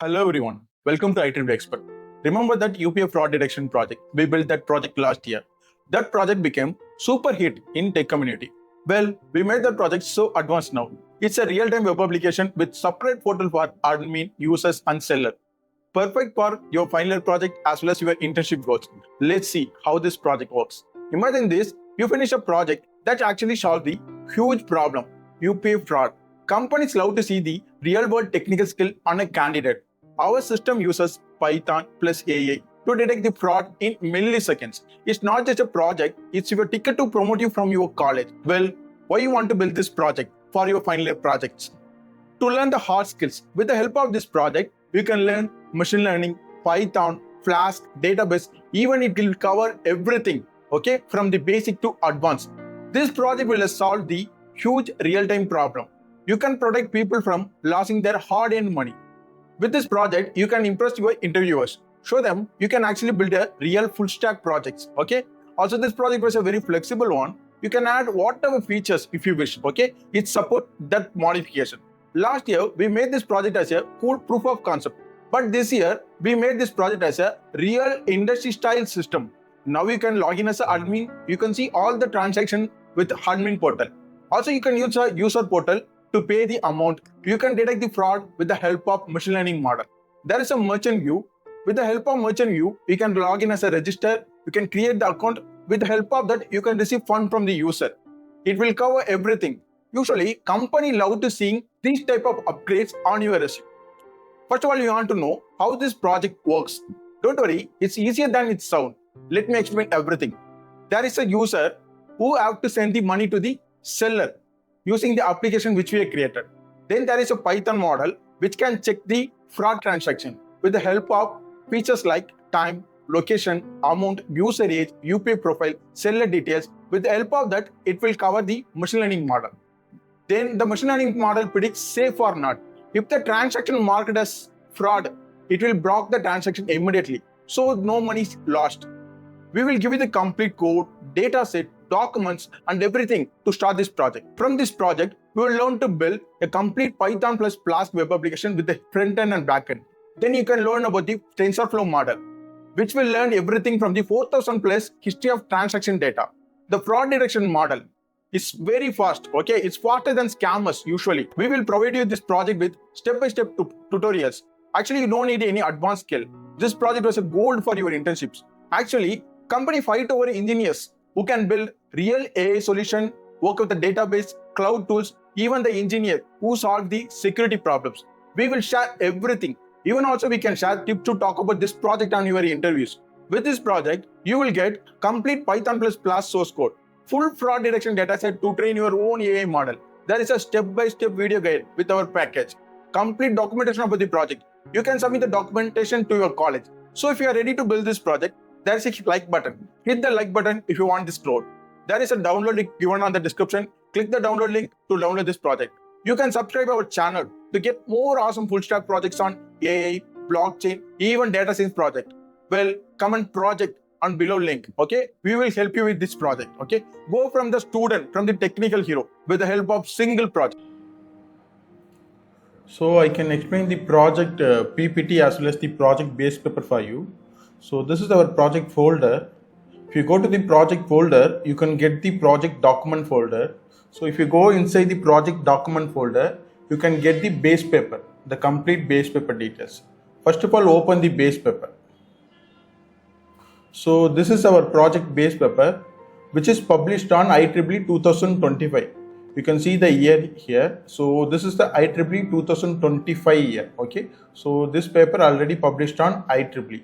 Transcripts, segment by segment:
Hello everyone, welcome to Ieee Xpert. Remember that UPI Fraud Detection project? We built that project last year. That project became super hit in tech community. Well, we made that project so advanced now. It's a real-time web application with separate portal for admin, users and seller. Perfect for your final year project as well as your internship goals. Let's see how this project works. Imagine this, you finish a project that actually solved the huge problem, UPI fraud. Companies love to see the real-world technical skill on a candidate. Our system uses Python plus AI to detect the fraud in milliseconds. It's not just a project, it's your ticket to promote you from your college. Well, why you want to build this project for your final year projects? To learn the hard skills, with the help of this project, you can learn machine learning, Python, Flask, database, even it will cover everything, okay, from the basic to advanced. This project will solve the huge real-time problem. You can protect people from losing their hard-earned money. With this project, you can impress your interviewers. Show them you can actually build a real full stack projects, okay? Also, this project was a very flexible one. You can add whatever features if you wish, okay? It supports that modification. Last year, we made this project as a cool proof of concept. But this year, we made this project as a real industry style system. Now you can log in as an admin. You can see all the transaction with admin portal. Also, you can use a user portal to pay the amount. You can detect the fraud with the help of machine learning model. There is a merchant view. With the help of merchant view, you can log in as a register. You can create the account. With the help of that, you can receive fund from the user. It will cover everything. Usually, company love to see these type of upgrades on your resume. First of all, you want to know how this project works. Don't worry, it's easier than it sounds. Let me explain everything. There is a user who have to send the money to the seller using the application which we have created. Then there is a Python model which can check the fraud transaction with the help of features like time, location, amount, user age, UPI profile, seller details. With the help of that, it will cover the machine learning model. Then the machine learning model predicts safe or not. If the transaction marked as fraud, it will block the transaction immediately, so no money is lost. We will give you the complete code, data set, documents and everything to start this project. From this project, we will learn to build a complete Python plus Flask web application with the front end and back end. Then you can learn about the TensorFlow model, which will learn everything from the 4000 plus history of transaction data. The fraud detection model is very fast, okay? It's faster than scammers usually. We will provide you this project with step-by-step tutorials. Actually, you don't need any advanced skill. This project was a gold for your internships. Actually, company fight over engineers who can build real AI solution, work with the database, cloud tools, even the engineer who solve the security problems. We will share everything. Even also we can share tips to talk about this project on your interviews. With this project, you will get complete Python plus Flask source code, full fraud detection dataset to train your own AI model. There is a step-by-step video guide with our package, complete documentation about the project. You can submit the documentation to your college. So if you are ready to build this project, there is a like button. Hit the like button if you want this code. There is a download link given on the description. Click the download link to download this project. You can subscribe our channel to get more awesome full stack projects on AI, blockchain, even data science project. Well, comment project on below link, okay? We will help you with this project, okay? Go from the student, from the technical hero with the help of single project. So I can explain the project PPT as well as the project base paper for you. So this is our project folder. If you go to the project folder, you can get the project document folder. So if you go inside the project document folder, you can get the base paper, the complete base paper details. First of all, open the base paper. So this is our project base paper, which is published on IEEE 2025. You can see the year here. So this is the IEEE 2025 year. Okay. So this paper already published on IEEE.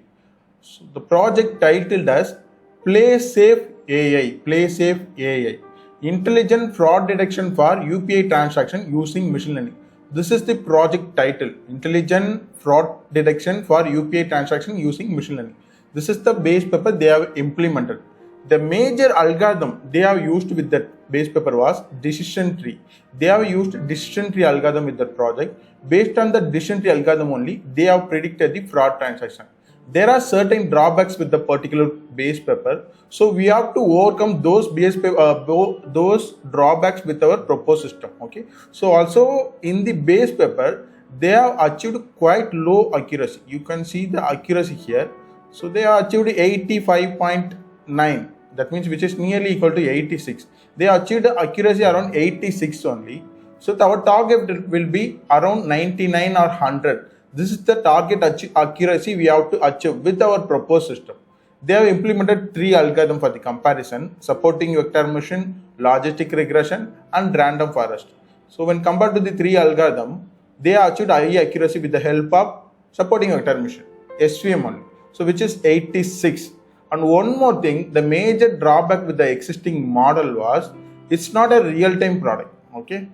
So the project titled as Play Safe AI, Play Safe AI, Intelligent Fraud Detection for UPI Transaction Using Machine Learning. This is the project title, Intelligent Fraud Detection for UPI Transaction Using Machine Learning. This is the base paper they have implemented. The major algorithm they have used with that base paper was decision tree. They have used decision tree algorithm with that project. Based on the decision tree algorithm only, they have predicted the fraud transaction. There are certain drawbacks with the particular base paper, so we have to overcome those those drawbacks with our proposed system. Okay, so also in the base paper they have achieved quite low accuracy. You can see the accuracy here. So they have achieved 85.9. That means which is nearly equal to 86. They achieved accuracy around 86 only. So our target will be around 99 or 100. This is the target accuracy we have to achieve with our proposed system. They have implemented 3 algorithms for the comparison: supporting vector machine, logistic regression, and random forest. So when compared to the 3 algorithms, they have achieved high accuracy with the help of supporting vector machine, SVM only. So which is 86. And one more thing, the major drawback with the existing model was it's not a real-time product. Okay,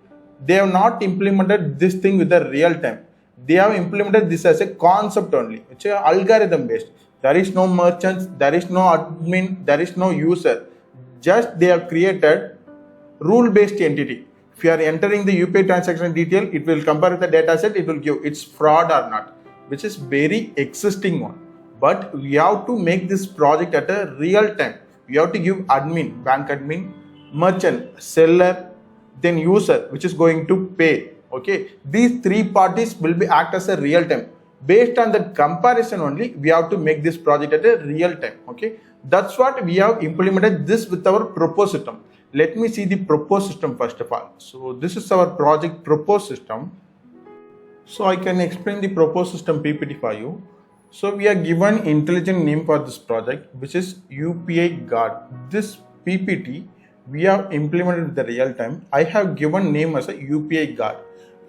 they have not implemented this thing with the real-time. They have implemented this as a concept only. It's a algorithm based. There is no merchants, there is no admin, there is no user. Just they have created rule-based entity. If you are entering the UPI transaction detail, it will compare with the data set, it will give it's fraud or not, which is very existing one. But we have to make this project at a real time. We have to give admin, bank admin, merchant, seller, then user, which is going to pay. Okay, these 3 parties will be act as a real time. Based on the comparison only, we have to make this project at a real time. Okay, that's what we have implemented this with our proposed system. Let me see the proposed system first of all. So this is our project proposed system. So I can explain the proposed system PPT for you. So we are given intelligent name for this project, which is UPI Guard. This PPT we have implemented with the real time. I have given name as a UPI Guard,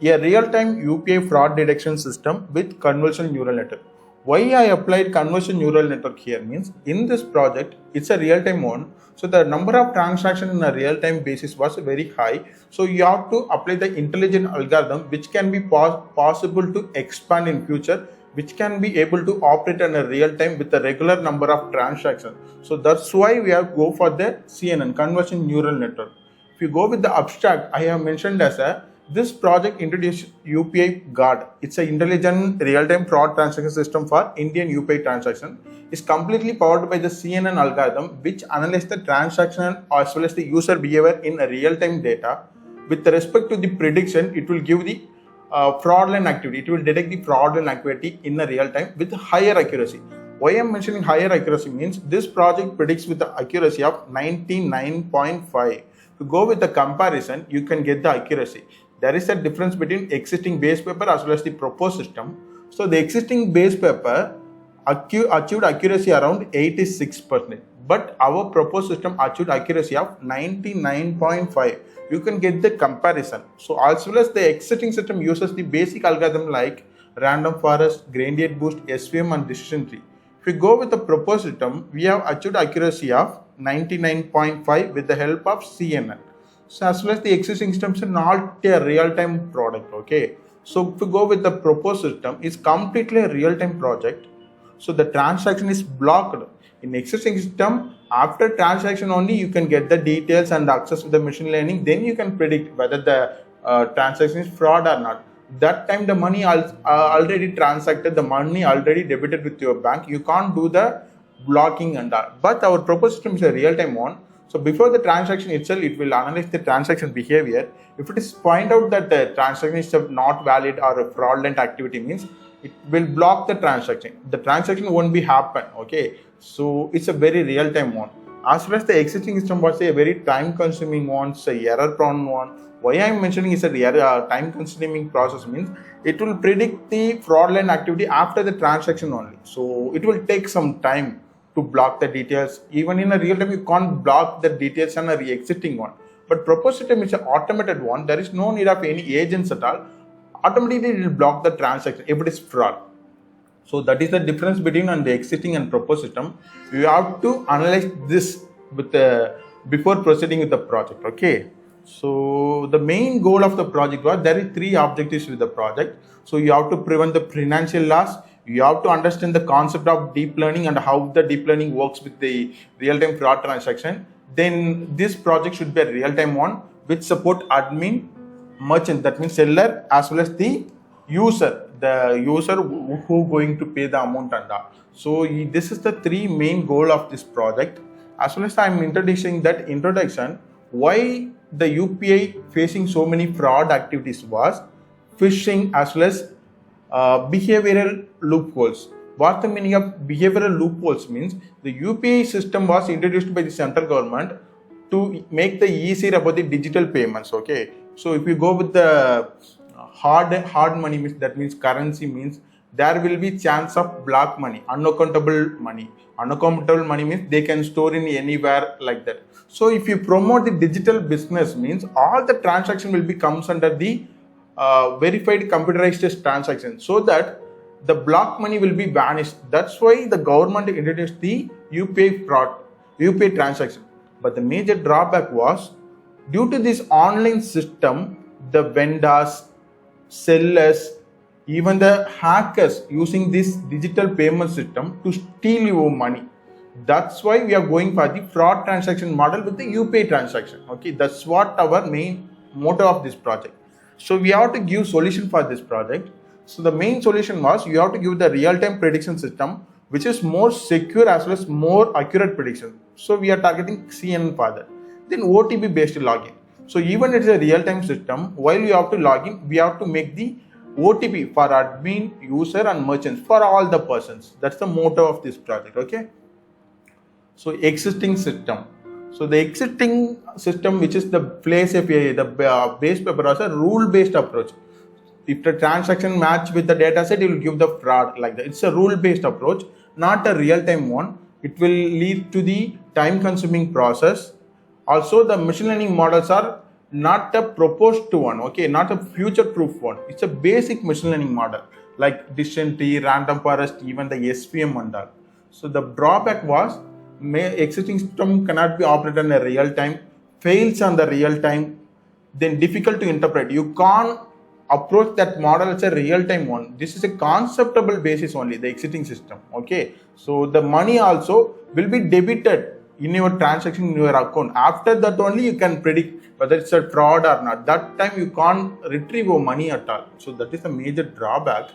a real-time UPI fraud detection system with convolutional neural network. Why I applied convolutional neural network here means in this project it's a real-time one. So the number of transactions in a real-time basis was very high. So you have to apply the intelligent algorithm which can be possible to expand in future, which can be able to operate in a real time with a regular number of transactions. So that's why we have to go for the CNN, Convolutional Neural Network. If you go with the abstract, I have mentioned as this project introduced UPI Guard. It's an intelligent real-time fraud transaction system for Indian UPI transaction. It's completely powered by the CNN algorithm, which analyzes the transaction as well as the user behavior in a real-time data. With respect to the prediction, it will give the fraudulent activity. It will detect the fraudulent activity in a real time with higher accuracy. Why I am mentioning higher accuracy means this project predicts with the accuracy of 99.5. To go with the comparison, you can get the accuracy. There is a difference between existing base paper as well as the proposed system. So the existing base paper achieved accuracy around 86%, but our proposed system achieved accuracy of 99.5. You can get the comparison. So as well as the existing system uses the basic algorithm like random forest, gradient boost, SVM and decision tree. If we go with the proposed system, we have achieved accuracy of 99.5 with the help of CNN. So as well as the existing systems are not a real-time product. Okay, so if we go with the proposed system, it's completely a real-time project. So the transaction is blocked. In existing system, after transaction only you can get the details and access to the machine learning. Then you can predict whether the transaction is fraud or not. That time the money already transacted, the money already debited with your bank. You can't do the blocking and all. But our proposed system is a real-time one. So before the transaction itself, it will analyze the transaction behavior. If it is point out that the transaction is not valid or a fraudulent activity means, it will block the transaction. The transaction won't be happen. Okay, so it's a very real-time one. As well as the existing system was a very time-consuming one, it's a error-prone one. Why I am mentioning is a time-consuming process means it will predict the fraudulent activity after the transaction only. So it will take some time to block the details. Even in a real time, you can't block the details on a existing one. But proposed system is an automated one. There is no need of any agents at all. Automatically, it will block the transaction if it is fraud. So that is the difference between the existing and proposed system. You have to analyze this with before proceeding with the project. Okay. So the main goal of the project was there is 3 objectives with the project. So you have to prevent the financial loss. You have to understand the concept of deep learning and how the deep learning works with the real-time fraud transaction. Then this project should be a real-time one which support admin, merchant, that means seller, as well as the user who going to pay the amount and all. So this is the 3 main goal of this project. As well as I am introducing that introduction, why the UPI facing so many fraud activities was phishing as well as behavioral loopholes. What the meaning of behavioral loopholes means? The UPI system was introduced by the central government to make the easier about the digital payments. Okay, so if you go with the hard money, means that means currency, means there will be chance of black money, unaccountable money. Unaccountable money means they can store in anywhere like that. So if you promote the digital business, means all the transaction will be comes under the verified computerized transaction, so that the black money will be vanished. That's why the government introduced the UPI fraud, UPI transaction. But the major drawback was, due to this online system, the vendors, sellers, even the hackers using this digital payment system to steal your money. That's why we are going for the fraud transaction model with the UPI transaction. Okay, that's what our main motto of this project. So we have to give solution for this project. So the main solution was, you have to give the real-time prediction system which is more secure as well as more accurate prediction. So we are targeting CNN for that. Then OTP based login. So even it's a real-time system, while you have to log in, we have to make the OTP for admin, user and merchants, for all the persons. That's the motto of this project. Okay. So existing system. So the existing system, which is the Flask API, the base paper, was a rule-based approach. If the transaction match with the data set, it will give the fraud like that. It's a rule-based approach, not a real-time one. It will lead to the time-consuming process. Also, the machine learning models are not a proposed one, okay, not a future-proof one. It's a basic machine learning model like decision tree, random forest, even the SVM and all. So the drawback was, existing system cannot be operated in a real time, fails on the real time, then difficult to interpret. You can't approach that model as a real time one. This is a conceptual basis only, the existing system. Okay, so the money also will be debited in your transaction in your account. After that only you can predict whether it's a fraud or not. That time you can't retrieve your money at all. So that is the major drawback.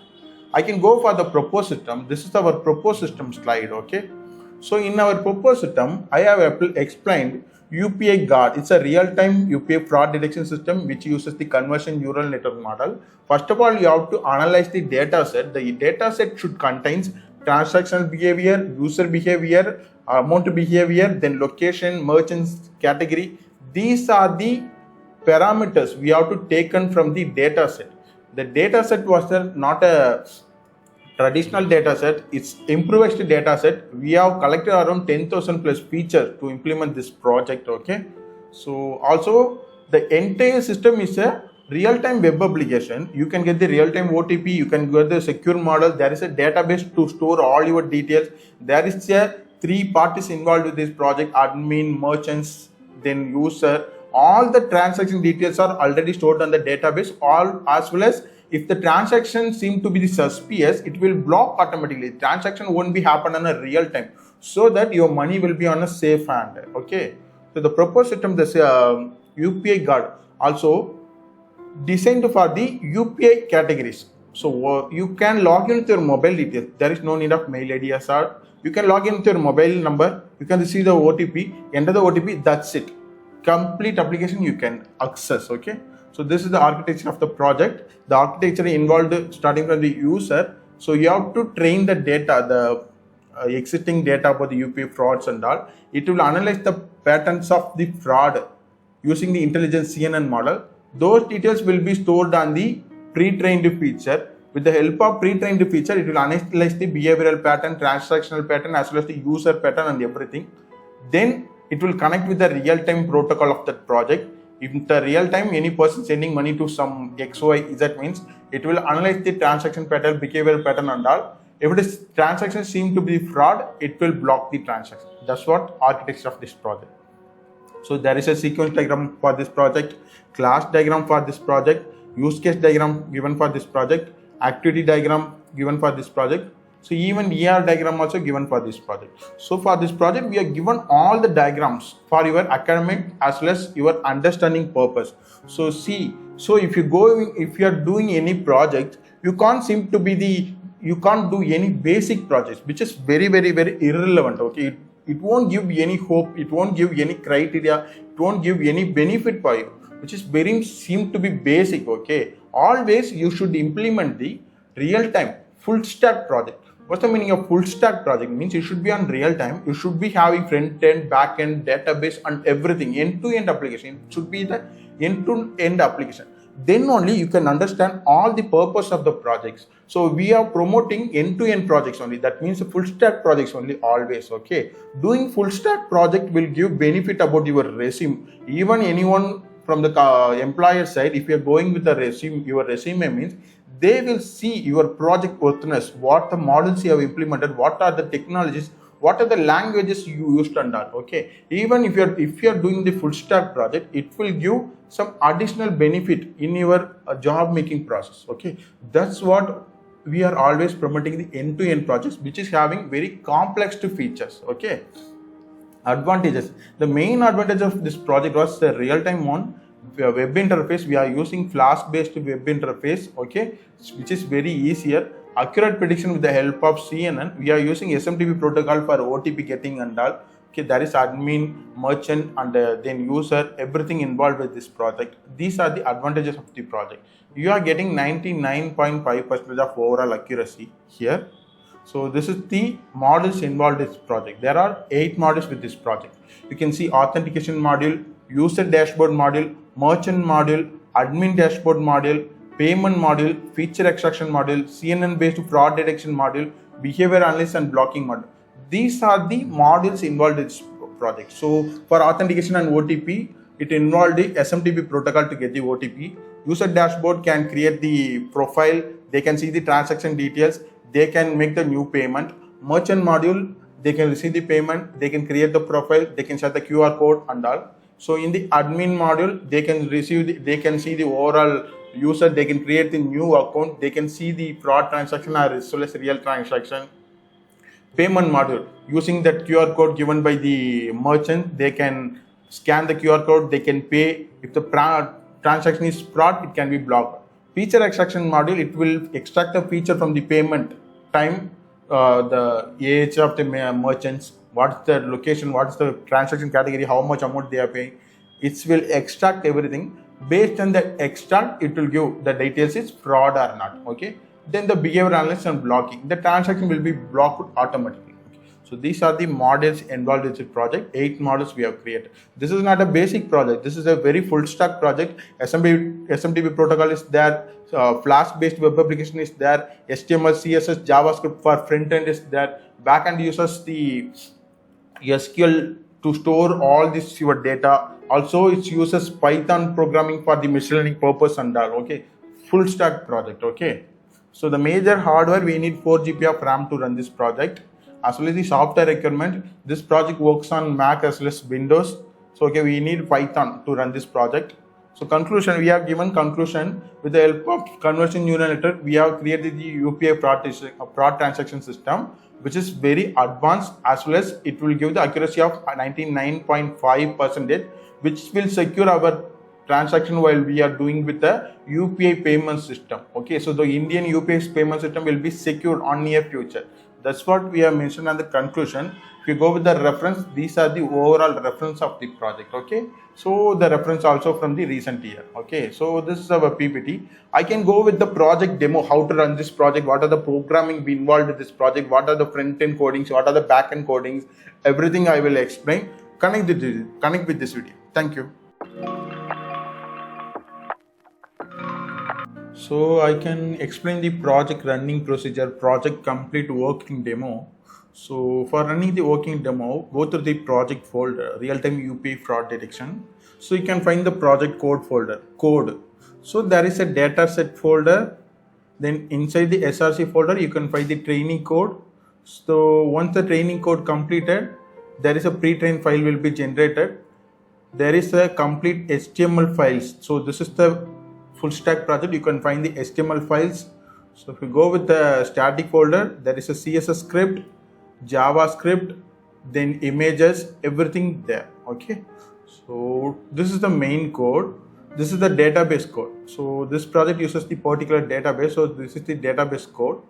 I can go for the proposed system. This is our proposed system slide. Okay, so in our proposed system, I have explained UPI Guard. It's a real-time UPI fraud detection system which uses the convolutional neural network model. First of all, you have to analyze the data set. The data set should contain transactional behavior, user behavior, amount behavior, then location, merchants category. These are the parameters we have to taken from the data set. The data set was not a traditional data set, it's improvised data set. We have collected around 10,000 plus features to implement this project. Okay, so also the entire system is a real-time web application. You can get the real-time OTP, you can get the secure model. There is a database to store all your details. There is a 3 parties involved with this project: admin, merchants, then user. All the transaction details are already stored on the database, all as well as if the transaction seem to be suspicious, it will block automatically. Transaction won't be happen on a real time, so that your money will be on a safe hand. Okay, so the proposed system, this UPI Guard, also designed for the UPI categories. So you can log in with your mobile details. There is no need of mail ID as well. You can log in with your mobile number. You can receive the OTP, enter the OTP. That's it. Complete application you can access. Okay. So this is the architecture of the project. The architecture involved starting from the user. So you have to train the data, the existing data about the UPI frauds and all. It will analyze the patterns of the fraud using the intelligent CNN model. Those details will be stored on the pre-trained feature. With the help of pre-trained feature, it will analyze the behavioral pattern, transactional pattern, as well as the user pattern and everything. Then it will connect with the real-time protocol of that project. If the real time any person sending money to some XY, that means it will analyze the transaction pattern, behavioral pattern and all. If it is transaction seem to be fraud, it will block the transaction. That's what architecture of this project. So there is a sequence diagram for this project, class diagram for this project, use case diagram given for this project, activity diagram given for this project. So even ER diagram also given for this project. So for this project, we are given all the diagrams for your academic as well as your understanding purpose. So see, so if you are doing any project, you can't do any basic projects, which is very irrelevant. Okay, it won't give any hope, it won't give any criteria, it won't give any benefit for you, which is seem to be basic. Okay, always you should implement the real-time full stack project. What's the meaning of full stack project? Means you should be on real time, you should be having front end, back end, database and everything, end-to-end application. It should be the end-to-end application. Then only you can understand all the purpose of the projects. So we are promoting end-to-end projects only. That means full stack projects only always. Okay, doing full stack project will give benefit about your resume. Even anyone from the employer side, if you are going with the resume, your resume means they will see your project worthiness, what the models you have implemented, what are the technologies, what are the languages you used and all. Okay, even if you are doing the full stack project, it will give some additional benefit in your job making process. Okay, that's what we are always promoting, the end-to-end projects which is having very complex features. Okay, advantages. The main advantage of this project was the real-time one. Web interface, we are using Flask-based web interface, okay, which is very easier. Accurate prediction with the help of CNN. We are using SMTP protocol for OTP getting and all. Okay, there is admin, merchant and then user, everything involved with this project. These are the advantages of the project. You are getting 99.5% of overall accuracy here. So this is the models involved in this project. There are 8 models with this project. You can see authentication module, user dashboard module, merchant module, admin dashboard module, payment module, feature extraction module, CNN based fraud detection module, behavior analysis and blocking module. These are the modules involved in this project. So for authentication and OTP, it involved the SMTP protocol to get the OTP. User dashboard can create the profile, they can see the transaction details, they can make the new payment. Merchant module, they can receive the payment, they can create the profile, they can set the QR code and all. So in the admin module, they can they can see the overall user, they can create the new account, they can see the fraud transaction as well as real transaction. Payment module, using that QR code given by the merchant, they can scan the QR code, they can pay. If the transaction is fraud, it can be blocked. Feature extraction module, it will extract the feature from the payment time, the age of the merchants, what's the location, what's the transaction category, how much amount they are paying. It will extract everything. Based on the extract, it will give the details is fraud or not. Okay. Then the behavior analysis and blocking. The transaction will be blocked automatically. Okay. So these are the models involved in this project. 8 models we have created. This is not a basic project. This is a very full stack project. SMTP protocol is there. Flask-based web application is there. HTML, CSS, JavaScript for front end is there. Backend uses the SQL to store all this your data. Also, it uses Python programming for the machine learning purpose and all. Okay, full stack project. Okay, so the major hardware, we need 4 GB of RAM to run this project. As well as the software requirement, this project works on Mac as well as Windows. So okay, we need Python to run this project. So conclusion, we have given conclusion with the help of convolutional neural network. We have created the UPI fraud transaction system, which is very advanced, as well as it will give the accuracy of 99.5%, which will secure our transaction while we are doing with the UPI payment system. Okay, so the Indian UPI payment system will be secured on near future. That's what we have mentioned on the conclusion. If you go with the reference, these are the overall reference of the project. Okay, so the reference also from the recent year. Okay, so this is our PPT. I can go with the project demo, how to run this project, what are the programming involved with this project, what are the front end codings, what are the back end codings, everything I will explain. Connect with this video. Thank you. So I can explain the project running procedure, project complete working demo. So for running the working demo, go to the project folder, Real-time UPI Fraud Detection. So you can find the project code folder, code. So there is a dataset folder. Then inside the SRC folder, you can find the training code. So once the training code completed, there is a pre-trained file will be generated. There is a complete HTML files. So this is the full stack project. You can find the HTML files. So if you go with the static folder, there is a CSS script, JavaScript, then images, everything there. Okay, so this is the main code. This is the database code. So this project uses the particular database. So this is the database code.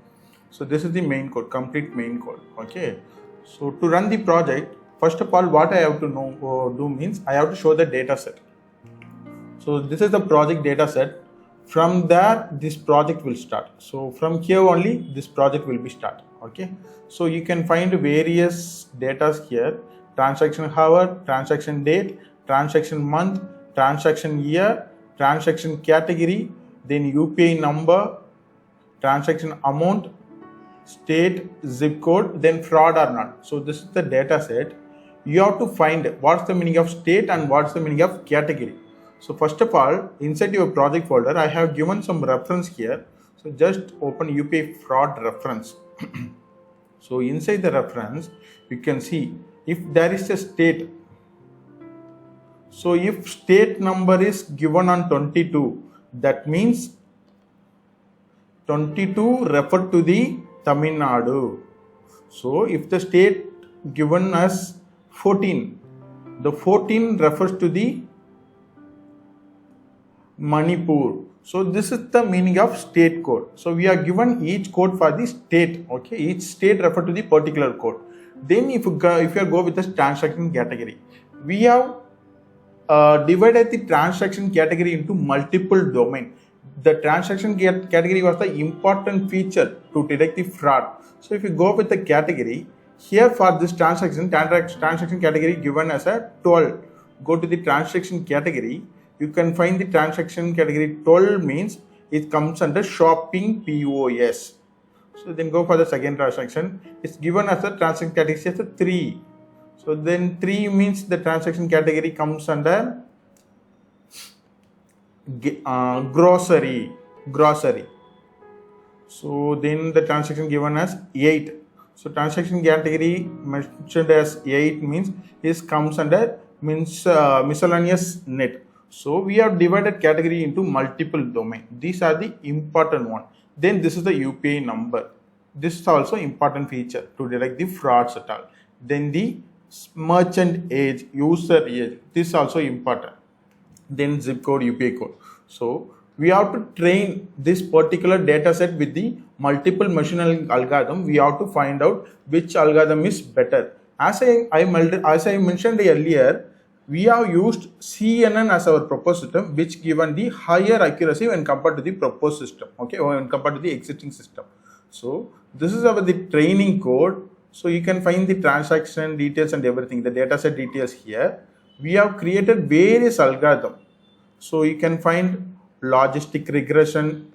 So this is the main code, complete main code. Okay, so to run the project, first of all, what I have to do means I have to show the data set. So this is the project data set. From there, this project will start. So from here only, this project will be start. Okay. So you can find various data here: transaction hour, transaction date, transaction month, transaction year, transaction category, then UPI number, transaction amount, state, zip code, then fraud or not. So this is the data set. You have to find what's the meaning of state and what's the meaning of category. So first of all, inside your project folder, I have given some reference here. So just open UPI fraud reference. So inside the reference, you can see if there is a state. So if state number is given on 22, that means 22 refer to the Tamil Nadu. So if the state given as 14, the 14 refers to the Manipur. So this is the meaning of state code. So we are given each code for the state. Okay, each state refer to the particular code. Then if you go with the transaction category, we have divided the transaction category into multiple domain. The transaction category was the important feature to detect the fraud. So if you go with the category, here for this transaction category given as a 12. Go to the transaction category. You can find the transaction category 12 means it comes under shopping POS. So then go for the second transaction. It's given as a transaction category as a 3. So then 3 means the transaction category comes under grocery. So then the transaction given as 8. So transaction category mentioned as 8 means this comes under miscellaneous net. So we have divided category into multiple domain. These are the important one. Then this is the UPI number. This is also important feature to detect the frauds at all. Then the merchant age, user age. This is also important. Then zip code, UPI code. So we have to train this particular data set with the multiple machine learning algorithm. We have to find out which algorithm is better. As I mentioned earlier, we have used CNN as our proposed system, which given the higher accuracy when compared to the proposed system, okay, or when compared to the existing system. So this is our the training code. So you can find the transaction details and everything, the dataset details here. We have created various algorithms. So you can find logistic regression,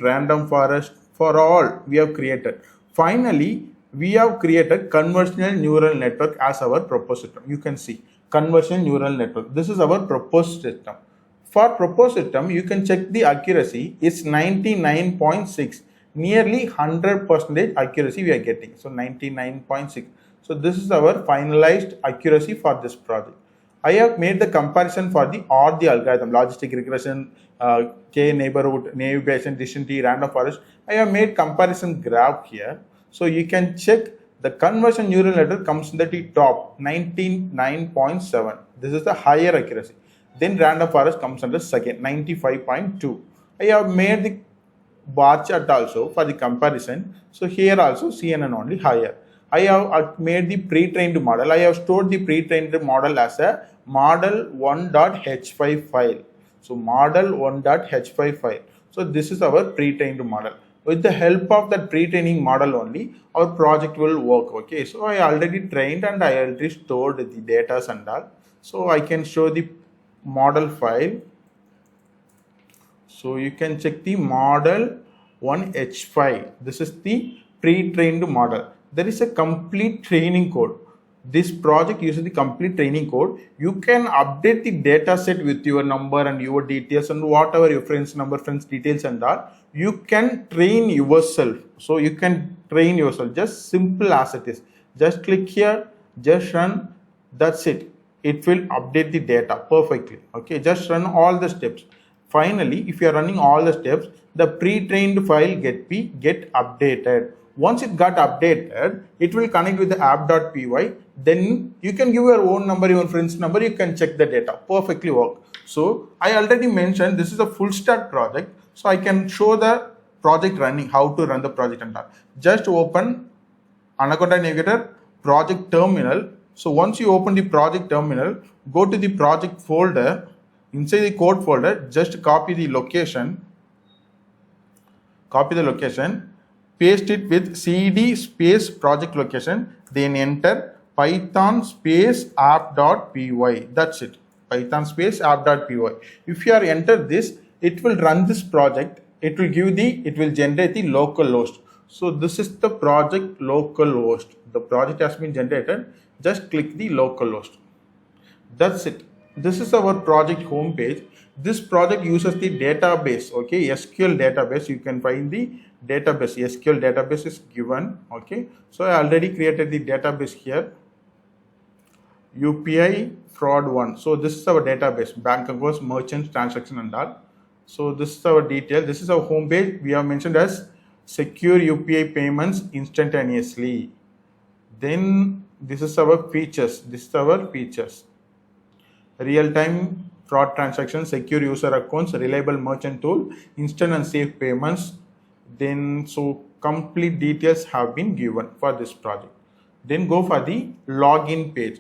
random forest, for all we have created. Finally, we have created convolutional neural network as our proposed system. You can see convolutional neural network. This is our proposed system. For proposed system, you can check the accuracy. It's 99.6. Nearly 100% accuracy we are getting. So 99.6. So this is our finalized accuracy for this project. I have made the comparison for all the algorithm, logistic regression, k-neighborhood, naive Bayesian decision tree, random forest. I have made comparison graph here. So you can check the convolutional neural network comes in the top 99.7. This is the higher accuracy. Then random forest comes under second 95.2. I have made the bar chart also for the comparison. So here also CNN only higher. I have made the pre-trained model. I have stored the pre-trained model as a model1.h5 file. So model1.h5 file. So this is our pre-trained model. With the help of that pre-training model only, our project will work. Okay. So I already trained and I already stored the data and all. So I can show the model file. So you can check the model 1h5. This is the pre-trained model. There is a complete training code. This project uses the complete training code. You can update the data set with your number and your details and whatever your friends number, friends details and all. You can train yourself. So you can train yourself, just simple as it is. Just click here, just run, that's it. It will update the data perfectly. Okay, just run all the steps. Finally, if you are running all the steps, the pre-trained file get updated. Once it got updated, it will connect with the app.py. Then you can give your own number, your friend's number, you can check the data, perfectly work. So I already mentioned this is a full stack project. So I can show the project running, how to run the project and all. Just open Anaconda Navigator project terminal. So once you open the project terminal, go to the project folder. Inside the code folder, just copy the location, paste it with cd space project location, then enter python space app.py. That's it. Python space app.py. If you are enter this, it will run this project. It will generate the local host. So this is the project local host. The project has been generated. Just click the local host. That's it. This is our project home page. This project uses the database, okay, SQL database. You can find the database. SQL database is given, okay. So I already created the database here. UPI Fraud 1. So this is our database, bank accounts, merchants, transaction and all. So this is our detail. This is our home page. We have mentioned as secure UPI payments instantaneously. Then this is our features. Real-time fraud transactions, secure user accounts, reliable merchant tool, instant and safe payments. Then so complete details have been given for this project. Then go for the login page.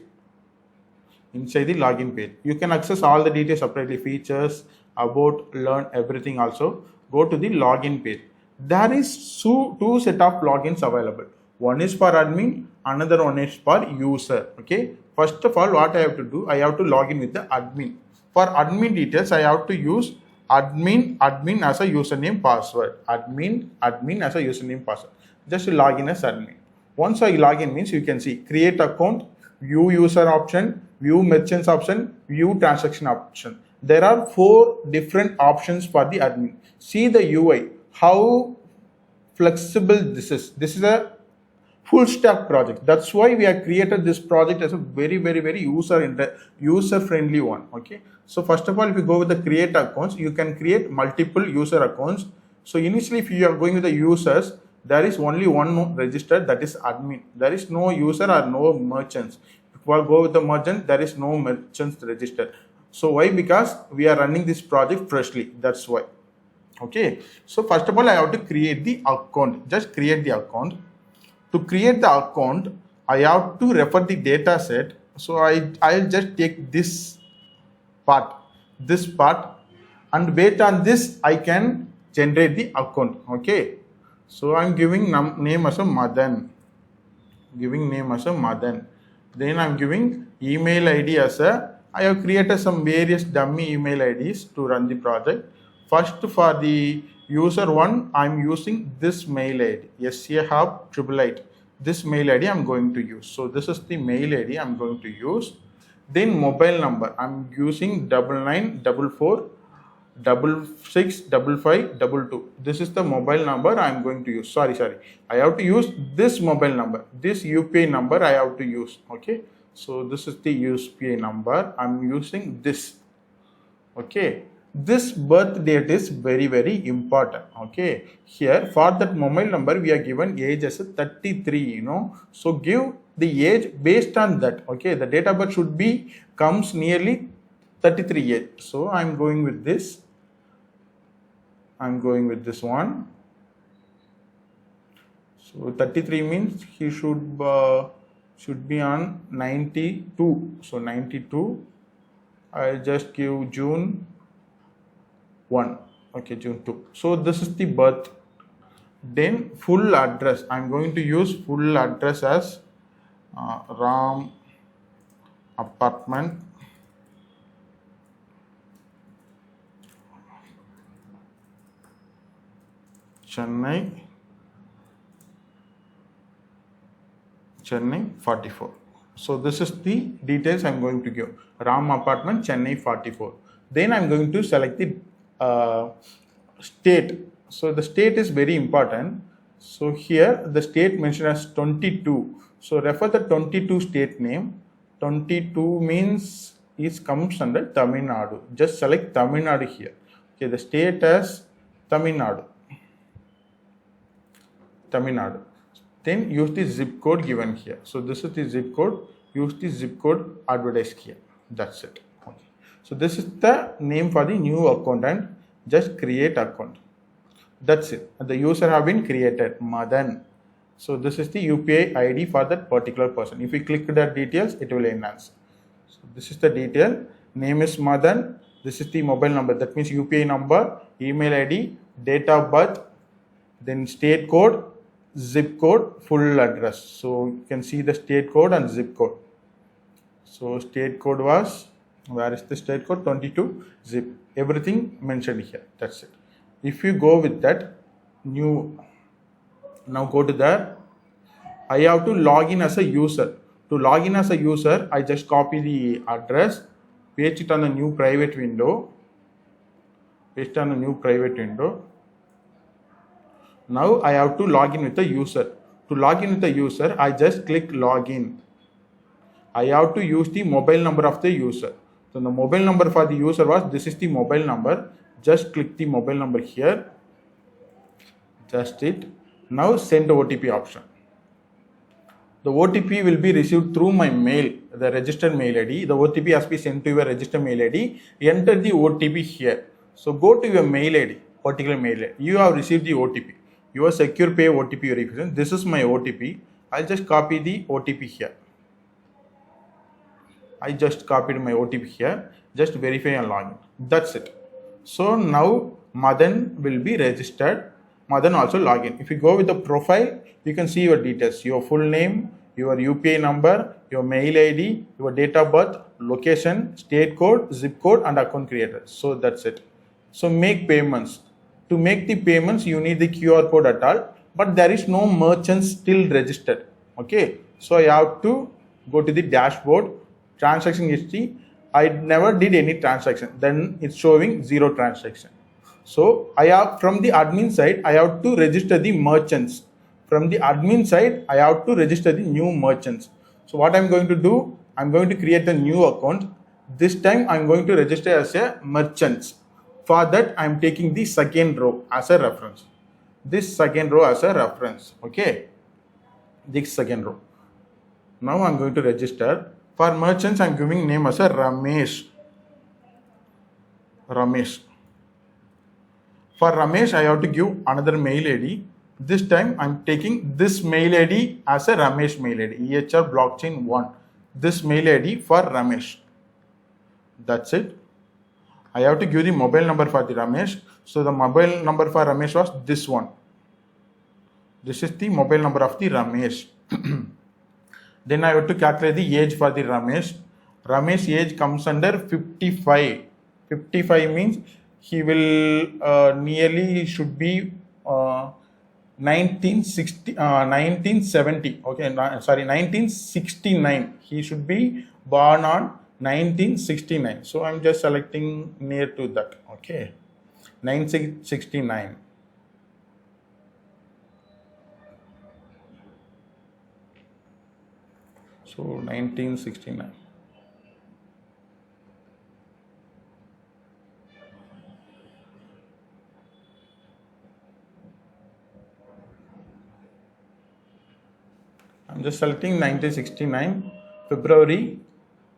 Inside the login page, you can access all the details separately, features, about, learn, everything also. Go to the login page. There is two set of logins available. One is for admin, another one is for user. Okay. First of all, what I have to do, I have to log in with the admin. For admin details, I have to use admin as a username password. Admin as a username password. Just log in as admin. Once I log in means you can see create account, view user option, view merchants option, view transaction option. There are 4 different options for the admin. See the UI, how flexible this is. This is a full stack project. That's why we have created this project as a very user friendly one. Okay. So first of all, if you go with the create accounts, you can create multiple user accounts. So initially, if you are going with the users, there is only one register, that is admin. There is no user or no merchants. If you go with the merchant, there is no merchants registered. So why? Because we are running this project freshly. That's why. Okay. So first of all, I have to create the account. Just create the account. To create the account, I have to refer the data set. So I'll just take this part, and based on this, I can generate the account. Okay. So I'm giving name as a Madan. Then I'm giving email ID as I have created some various dummy email IDs to run the project. First, for the user one, I'm using this mail ID, SAHub888. This mail ID I'm going to use. So this is the mail ID I'm going to use. Then mobile number, I'm using 9944665522. This is the mobile number I'm going to use. Sorry. I have to use this mobile number. This UPI number I have to use. Okay. So this is the UPI number. I'm using this. Okay. This birth date is very important. Okay. Here for that mobile number, we are given age as a 33, So give the age based on that. Okay. The date of birth should comes nearly 33 age. So I'm going with this. One. So 33 means he should be on 92. So 92. I'll just give June 1. Okay, June 2. So this is the birth. Then full address. I'm going to use full address as Ram apartment, Chennai 44. So this is the details I'm going to give. Ram apartment, Chennai 44. Then I'm going to select the state. So the state is very important. So here the state mentioned as 22. So refer the 22 state name. 22 means it comes under Tamil Nadu. Just select Tamil Nadu here. Okay, the state as Tamil Nadu. Then use the zip code given here. So this is the zip code. Use the zip code advertised here. That's it. Okay. So this is the name for the new account and just create account. That's it. The user have been created, Madan. So this is the UPI ID for that particular person. If you click the details, it will enhance. So this is the detail. Name is Madan. This is the mobile number. That means UPI number, email ID, date of birth, then state code, zip code, full address. So you can see the state code and zip code. So state code was, where is the state code? 22 zip. Everything mentioned here. That's it. If you go with that new, now go to there. I have to log in as a user. To log in as a user, I just copy the address, paste it on a new private window. Paste on a new private window. Now I have to log in with the user. To log in with the user, I just click login. I have to use the mobile number of the user. So the mobile number for the user was, this is the mobile number. Just click the mobile number here. Just it. Now send the OTP option. The OTP will be received through my mail, the registered mail ID. The OTP has to be sent to your registered mail ID. Enter the OTP here. So go to your mail ID, particular mail ID. You have received the OTP. Your secure pay OTP verification. This is my OTP. I'll just copy the OTP here. I just copied my OTP here. Just verify and login. That's it. So now Madan will be registered. Madan also login. If you go with the profile, you can see your details, your full name, your UPI number, your mail ID, your date of birth, location, state code, zip code, and account creator. So that's it. So make payments. To make the payments, you need the QR code at all, but there is no merchant still registered. Okay. So I have to go to the dashboard, transaction history. I never did any transaction. Then it's showing 0 transaction. So I have, from the admin side, I have to register the merchants. From the admin side, I have to register the new merchants. So what I'm going to do, I'm going to create a new account. This time I'm going to register as a merchants. For that, I'm taking the second row as a reference. This second row as a reference. Okay. This second row. Now I'm going to register. For merchants, I'm giving name as a Ramesh. Ramesh. For Ramesh, I have to give another mail ID. This time I'm taking this mail ID as a Ramesh mail ID, EHR blockchain 1. This mail ID for Ramesh. That's it. I have to give the mobile number for the Ramesh. So the mobile number for Ramesh was this one. This is the mobile number of the Ramesh. Then I have to calculate the age for the Ramesh. Ramesh age comes under 55. 55 means he will nearly should be 1970. Okay, sorry, 1969. He should be born on 1969. So I'm just selecting near to that. Okay, 1969. So 1969. I'm just selecting 1969, February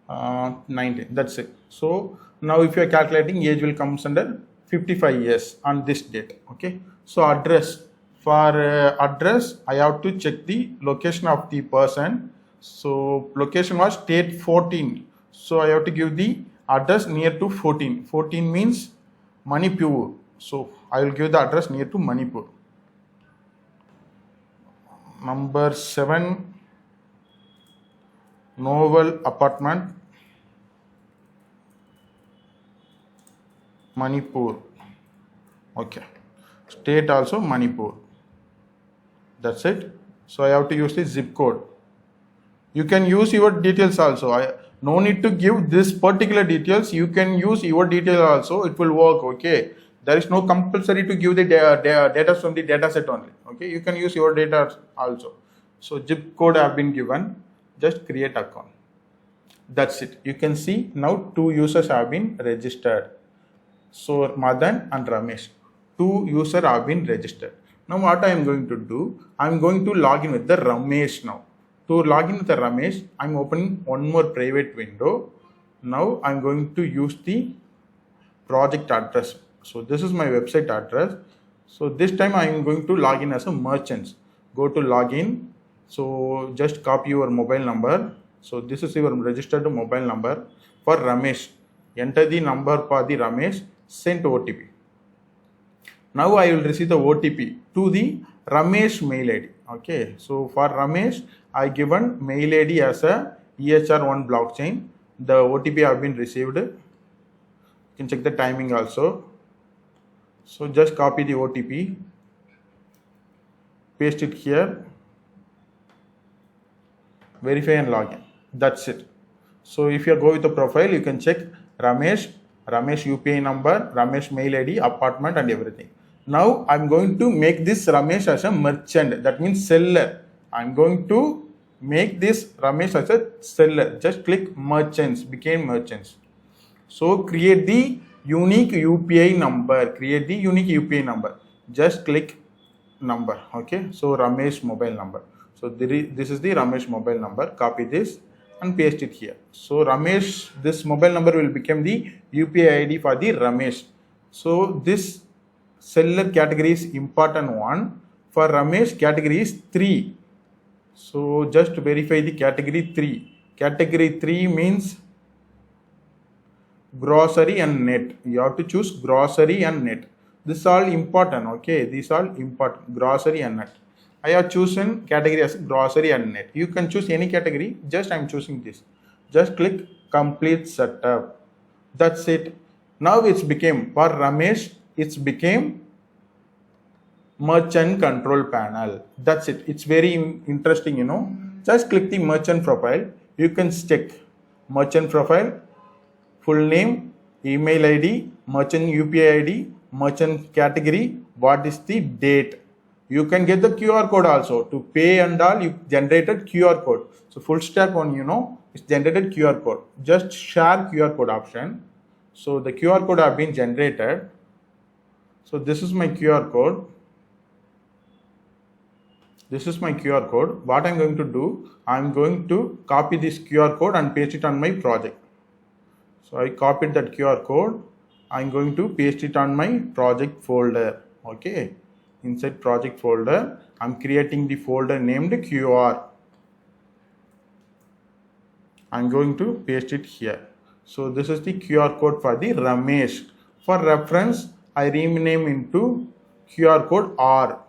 19. That's it. So now if you are calculating, age will come under 55 years on this date. Okay. So address. For address, I have to check the location of the person. So location was state 14. So I have to give the address near to 14. 14 means Manipur. So I will give the address near to Manipur. Number 7, Novel Apartment, Manipur. Okay. State also Manipur. That's it. So I have to use the zip code. You can use your details also. No need to give this particular details. You can use your detail also. It will work. Okay. There is no compulsory to give the data from the data set only. Okay. You can use your data also. So zip code have been given. Just create account. That's it. You can see now 2 users have been registered. So Madan and Ramesh. 2 users have been registered. Now what I am going to do, I am going to log in with the Ramesh now. To log in with the Ramesh, I am opening one more private window. Now I am going to use the project address. So this is my website address. So this time I am going to log in as a merchant. Go to login. So just copy your mobile number. So this is your registered mobile number for Ramesh. enter the number for the Ramesh, send OTP. Now I will receive the OTP to the Ramesh mail ID. Okay, so for Ramesh, I given mail ID as a EHR1 blockchain. The OTP have been received. You can check the timing also. So just copy the OTP, paste it here, verify and login. That's it. So if you go with the profile, you can check Ramesh UPI number, Ramesh mail ID, apartment and everything. Now I'm going to make this Ramesh as a merchant, that means seller. I'm going to make this Ramesh as a seller. Just click merchants, became merchants. So create the unique UPI number. Just click number. Okay, so Ramesh mobile number. So this is the Ramesh mobile number. Copy this and paste it here. So Ramesh, this mobile number will become the UPI ID for the Ramesh. So this seller category is important one. For Ramesh, category is 3. So just verify the category 3. Category 3 means grocery and net. You have to choose grocery and net. This is all important. Okay, these are important, grocery and net. I have chosen category as grocery and net. You can choose any category. Just I am choosing this. Just click complete setup. That's it. Now it's became, for Ramesh, it's became merchant control panel. That's it. It's very interesting, you know. Just click the merchant profile. You can check merchant profile, full name, email ID, merchant UPI ID, merchant category, what is the date. You can get the QR code also to pay and all. You generated QR code. So full stack one, you know, it's generated QR code. Just share QR code option. So the QR code have been generated. So this is my QR code. This is my QR code. What I'm going to do, I'm going to copy this QR code and paste it on my project. So I copied that QR code. I'm going to paste it on my project folder. Okay. Inside project folder, I'm creating the folder named QR. I'm going to paste it here. So this is the QR code for the Ramesh. For reference, I rename into QR code R.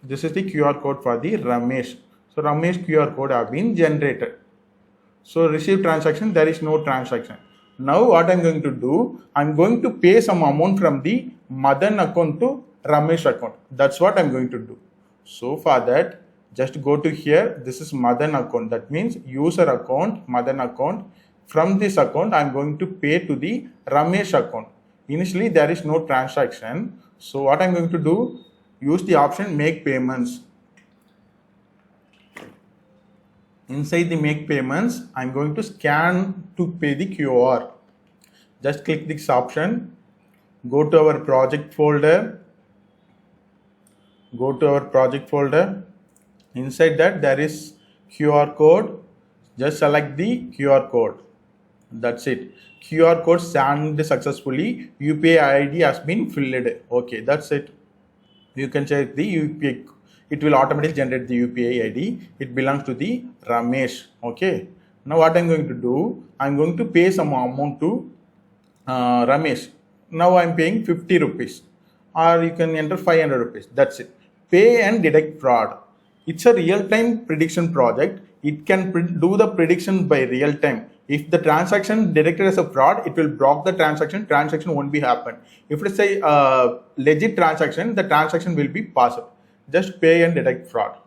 This is the QR code for the Ramesh. So Ramesh QR code have been generated. So receive transaction, there is no transaction. Now what I'm going to do, I'm going to pay some amount from the Madan account to Ramesh account. That's what I'm going to do. So for that, just go to here. This is Madan account. That means user account, Madan account. From this account, I'm going to pay to the Ramesh account. Initially, there is no transaction. So what I'm going to do, use the option make payments. Inside the make payments, I'm going to scan to pay the QR. Just click this option. Go to our project folder. Go to our project folder. Inside that there is QR code. Just select the QR code. That's it. QR code scanned successfully. UPI ID has been filled. Okay, that's it. You can check the UPI. It will automatically generate the UPI ID. It belongs to the Ramesh. Okay. Now what I'm going to do, I'm going to pay some amount to Ramesh. Now I'm paying 50 rupees. Or you can enter 500 rupees. That's it. Pay and detect fraud. It's a real-time prediction project. It can do the prediction by real time. If the transaction detected as a fraud, it will block the transaction. Transaction won't be happen. If it's a legit transaction, the transaction will be passed. Just pay and detect fraud.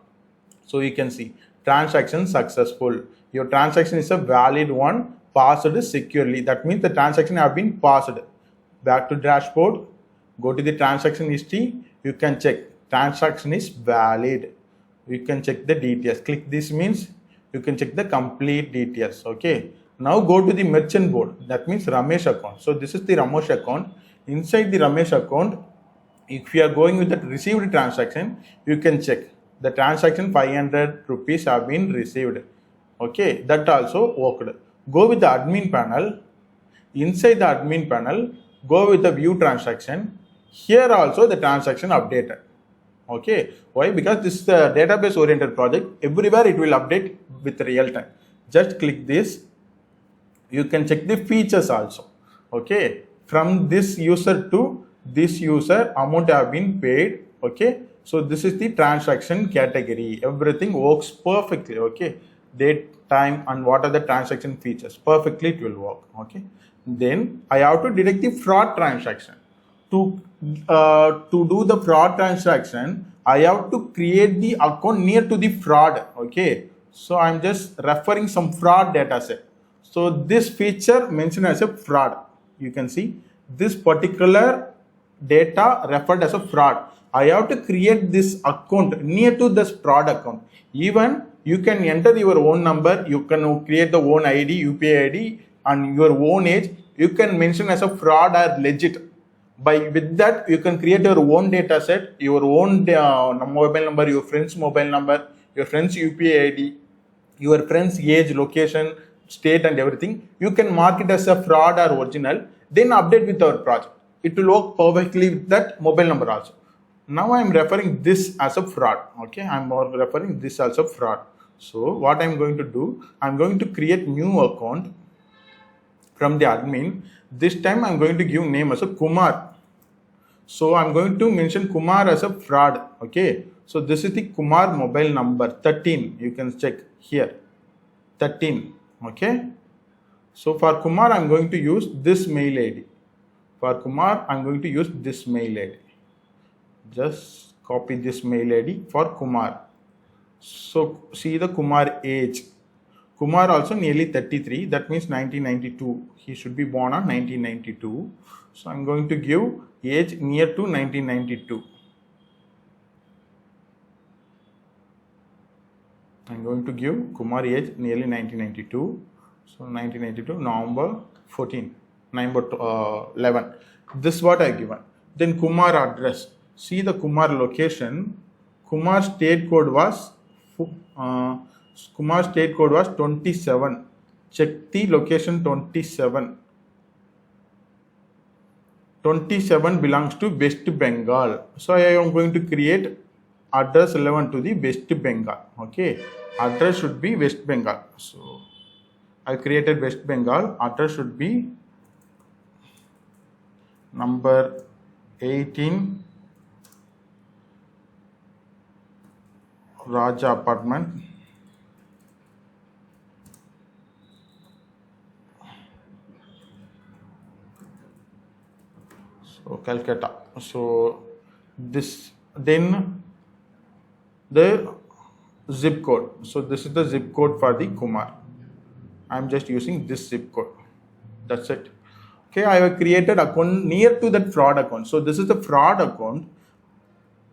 So you can see transaction successful. Your transaction is a valid one, passed securely. That means the transaction have been passed. Back to dashboard. Go to the transaction history. You can check transaction is valid. You can check the details. Click this means you can check the complete details. Okay. Now go to the merchant board. That means Ramesh account. So this is the Ramesh account. Inside the Ramesh account, if you are going with the received transaction, you can check the transaction 500 rupees have been received. Okay, that also worked. Go with the admin panel. Inside the admin panel, go with the view transaction. Here also the transaction updated. Okay, why? Because this is a database oriented project. Everywhere it will update with real time. Just click this. You can check the features also. Okay, from this user to this user, amount have been paid. Okay, so this is the transaction category. Everything works perfectly. Okay, date, time, and what are the transaction features, perfectly it will work. Okay, then I have to detect the fraud transaction. To do the fraud transaction, I have to create the account near to the fraud. Okay, so I'm just referring some fraud data set. So this feature mentioned as a fraud. You can see this particular data referred as a fraud. I have to create this account near to this fraud account. Even you can enter your own number, you can create the own ID, UPI ID, and your own age. You can mention as a fraud or legit. With that, you can create your own data set, your own mobile number, your friend's mobile number, your friend's UPI ID, your friend's age, location, state, and everything. You can mark it as a fraud or original, then update with our project. It will work perfectly with that mobile number also. Now I am referring this as a fraud. Okay, I am referring this as a fraud. So what I am going to do, I am going to create new account from the admin. This time I am going to give name as a Kumar. So I am going to mention Kumar as a fraud. Okay, so this is the Kumar mobile number 13. You can check here 13. Okay, so for Kumar I am going to use this mail ID. For Kumar I am going to use this mail ID. Just copy this mail ID for Kumar. So see the Kumar age. Kumar also nearly 33, that means 1992. He should be born on 1992. So I'm going to give age near to 1992. I'm going to give Kumar age nearly 1992. So 1992 November 14, November 11. This is what I given. Then Kumar address. See the Kumar location. Kumar state code was 27. Check the location 27. 27 belongs to West Bengal. So I am going to create address relevant to the West Bengal. Okay, address should be West Bengal. So I created West Bengal. Address should be number 18 Raja apartment. So Calcutta. So this, then the zip code. So this is the zip code for the Kumar. I am just using this zip code. That's it. Okay, I have created account near to that fraud account. So this is the fraud account.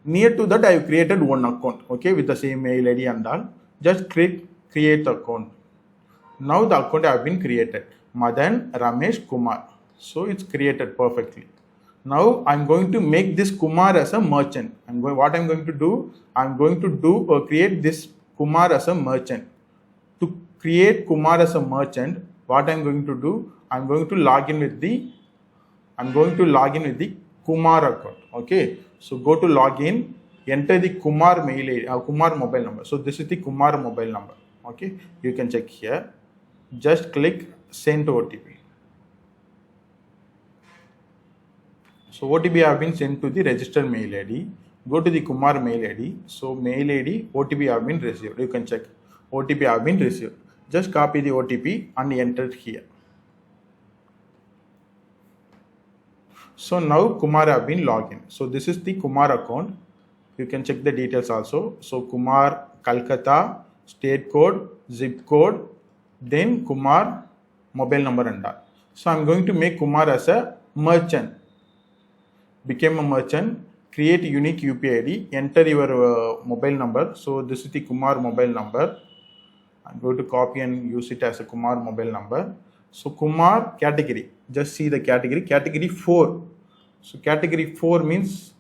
Near to that I have created one account. Okay, with the same mail ID and all. Just click create account. Now the account have been created. Madan Ramesh Kumar. So it's created perfectly. Now I'm going to make this Kumar as a merchant. What I'm going to do? I'm going to create this Kumar as a merchant. To create Kumar as a merchant, what I'm going to do? I'm going to log in with the Kumar account. Okay, so go to login, enter the Kumar mail ID, Kumar mobile number. So this is the Kumar mobile number. Okay, you can check here. Just click send OTP. So OTP have been sent to the registered mail ID. Go to the Kumar mail ID. So mail ID, OTP have been received. You can check. OTP have been received. Just copy the OTP and enter it here. So now Kumar have been logged in. So this is the Kumar account. You can check the details also. So Kumar, Calcutta, state code, zip code, then Kumar, mobile number and all. So I'm going to make Kumar as a merchant. Became a merchant, create a unique UPI ID, enter your mobile number. So this is the Kumar mobile number. I'm going to copy and use it as a Kumar mobile number. So Kumar category, just see the category 4. So category 4 means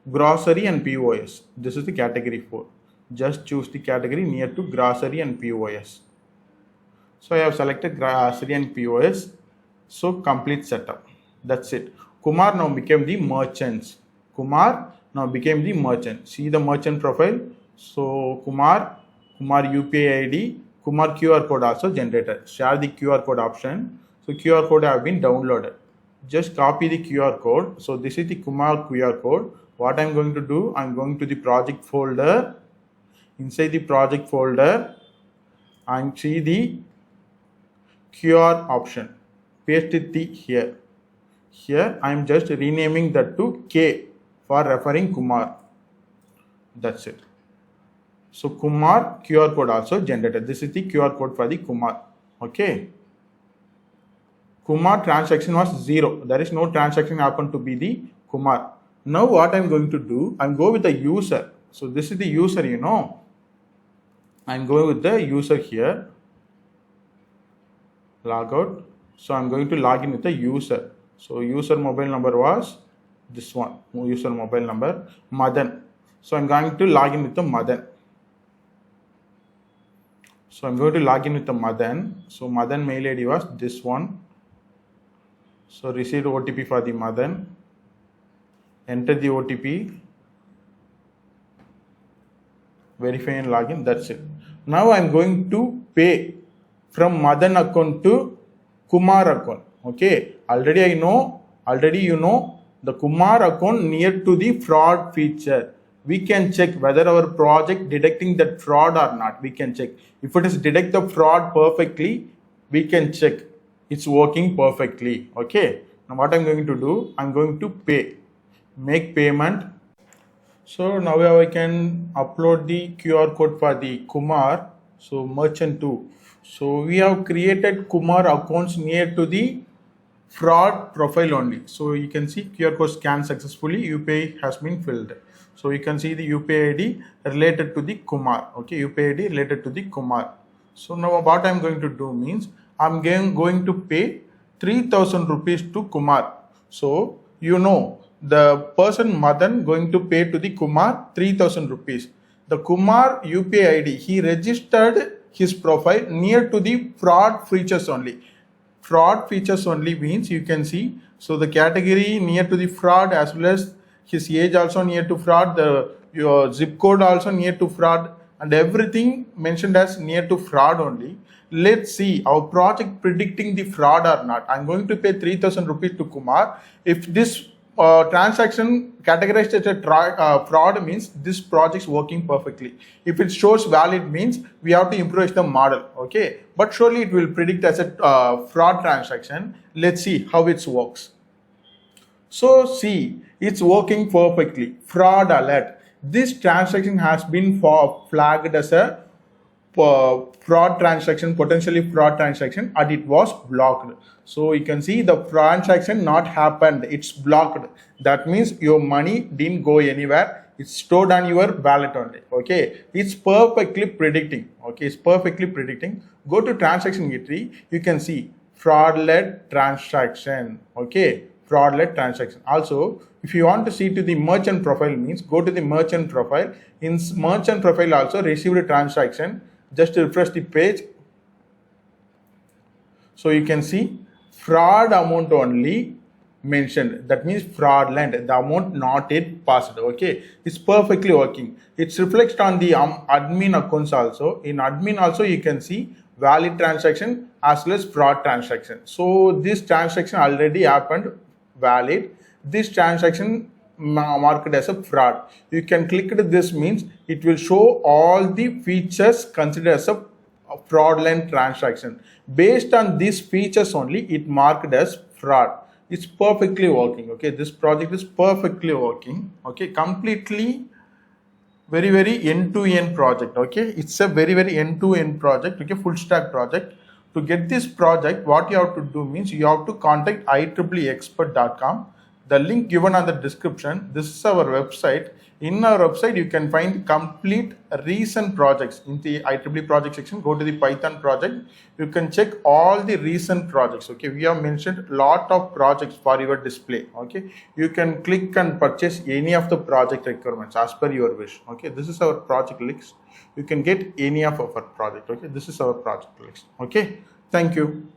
grocery and POS. This is the category 4. Just choose the category near to grocery and POS. So I have selected grocery and POS. So complete setup. That's it. Kumar now became the merchant. Kumar now became the merchant. See the merchant profile. So Kumar UPI ID, Kumar QR code also generated. Share the QR code option. So QR code have been downloaded. Just copy the QR code. So this is the Kumar QR code. What I'm going to do, I'm going to the project folder. Inside the project folder, and see the QR option. Paste it here. Here I'm just renaming that to K for referring Kumar. That's it. So Kumar QR code also generated. This is the QR code for the Kumar. Okay. Kumar transaction was 0. There is no transaction happened to be the Kumar. Now what I'm going to do, I'm going with the user. So this is the user, you know. I'm going with the user here. Log out. So I'm going to log in with the user. So user mobile number was this one. User mobile number Madan. So I'm going to log in with the Madan. So I'm going to log in with the Madan. So Madan mail ID was this one. So received OTP for the Madan. Enter the OTP. Verify and login. That's it. Now I'm going to pay from Madan account to Kumar account. Okay. Already you know the Kumar account near to the fraud feature. We can check whether our project detecting that fraud or not. We can check. If it is detect the fraud perfectly, we can check it's working perfectly. Okay. Now what I'm going to do, I'm going to pay. Make payment. So now I can upload the QR code for the Kumar. So merchant 2. So we have created Kumar accounts near to the fraud profile only. So you can see QR code scan successfully. UPI has been filled. So you can see the UPI ID related to the Kumar. Okay, UPI ID related to the Kumar. So now what I'm going to do means I'm going to pay 3,000 rupees to Kumar. So you know the person Madan going to pay to the Kumar 3,000 rupees. The Kumar UPI ID, he registered his profile near to the fraud features only. Fraud features only means you can see. So the category near to the fraud as well as his age also near to fraud, your zip code also near to fraud, and everything mentioned as near to fraud only. Let's see our project predicting the fraud or not. I'm going to pay 3,000 rupees to Kumar. If this transaction categorized as a fraud means this project is working perfectly. If it shows valid means we have to improve the model. Okay, but surely it will predict as a fraud transaction. Let's see how it works. So see, it's working perfectly. Fraud alert. This transaction has been flagged as a fraud transaction, potentially fraud transaction, and it was blocked. So you can see the transaction not happened, it's blocked. That means your money didn't go anywhere, it's stored on your wallet only. Okay, it's perfectly predicting. Okay, it's perfectly predicting. Go to transaction history, you can see fraudulent transaction. Okay, fraudulent transaction. Also, if you want to see to the merchant profile means go to the merchant profile. In merchant profile also received a transaction. Just refresh the page. So you can see fraud amount only mentioned. That means fraudulent. The amount not yet passed. Okay, it's perfectly working. It's reflected on the admin accounts also. In admin also you can see valid transaction as well as fraud transaction. So this transaction already happened valid. This transaction marked as a fraud. You can click this means it will show all the features considered as a fraudulent transaction. Based on these features only, it marked as fraud. It's perfectly working. Okay, this project is perfectly working. Okay, completely very end-to-end project. Okay, it's a very end-to-end project. Okay, full stack project. To get this project, what you have to do means you have to contact IEEExpert.com. The link given on the description. This is our website. In our website, you can find complete recent projects. In the IEEE project section, go to the Python project. You can check all the recent projects. Okay, we have mentioned a lot of projects for your display. Okay, you can click and purchase any of the project requirements as per your wish. Okay, this is our project list. You can get any of our project. Okay, this is our project list. Okay, thank you.